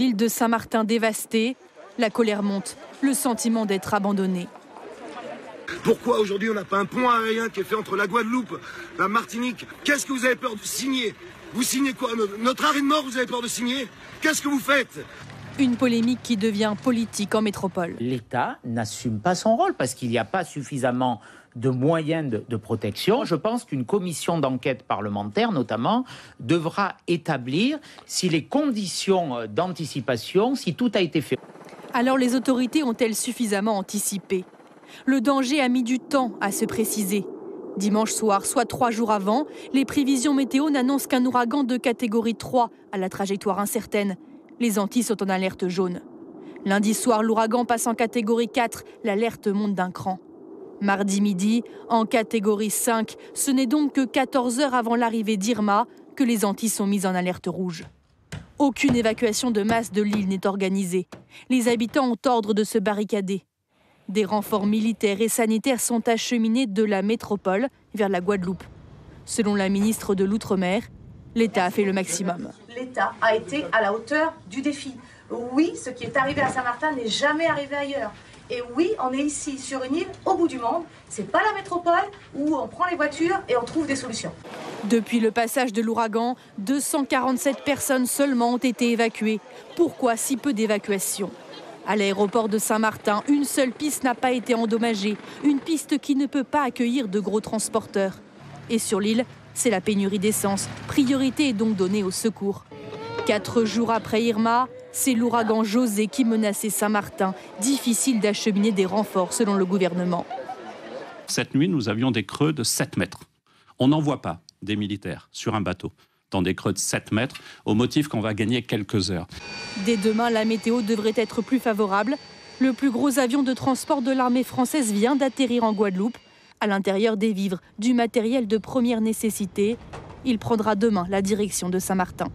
L'île de Saint-Martin dévastée, la colère monte, le sentiment d'être abandonné. Pourquoi aujourd'hui on n'a pas un pont aérien qui est fait entre la Guadeloupe, la Martinique? Qu'est-ce que vous avez peur de signer? Vous signez quoi? Notre arrêt de mort, vous avez peur de signer? Qu'est-ce que vous faites? Une polémique qui devient politique en métropole. L'État n'assume pas son rôle parce qu'il n'y a pas suffisamment de moyens de protection. Je pense qu'une commission d'enquête parlementaire, notamment, devra établir si les conditions d'anticipation, si tout a été fait. Alors les autorités ont-elles suffisamment anticipé? Le danger a mis du temps à se préciser. Dimanche soir, soit 3 jours avant, les prévisions météo n'annoncent qu'un ouragan de catégorie 3 à la trajectoire incertaine. Les Antilles sont en alerte jaune. Lundi soir, l'ouragan passe en catégorie 4, l'alerte monte d'un cran. Mardi midi, en catégorie 5, ce n'est donc que 14 heures avant l'arrivée d'Irma que les Antilles sont mises en alerte rouge. Aucune évacuation de masse de l'île n'est organisée. Les habitants ont ordre de se barricader. Des renforts militaires et sanitaires sont acheminés de la métropole vers la Guadeloupe. Selon la ministre de l'Outre-mer, l'État a fait le maximum. L'État a été à la hauteur du défi. Oui, ce qui est arrivé à Saint-Martin n'est jamais arrivé ailleurs. Et oui, on est ici sur une île au bout du monde. C'est pas la métropole où on prend les voitures et on trouve des solutions. Depuis le passage de l'ouragan, 247 personnes seulement ont été évacuées. Pourquoi si peu d'évacuations? À l'aéroport de Saint-Martin, une seule piste n'a pas été endommagée. Une piste qui ne peut pas accueillir de gros transporteurs. Et sur l'île, c'est la pénurie d'essence. Priorité est donc donnée au secours. 4 jours après Irma, c'est l'ouragan José qui menaçait Saint-Martin. Difficile d'acheminer des renforts selon le gouvernement. Cette nuit, nous avions des creux de 7 mètres. On n'envoie pas des militaires sur un bateau dans des creux de 7 mètres au motif qu'on va gagner quelques heures. Dès demain, la météo devrait être plus favorable. Le plus gros avion de transport de l'armée française vient d'atterrir en Guadeloupe. À l'intérieur des vivres, du matériel de première nécessité. Il prendra demain la direction de Saint-Martin.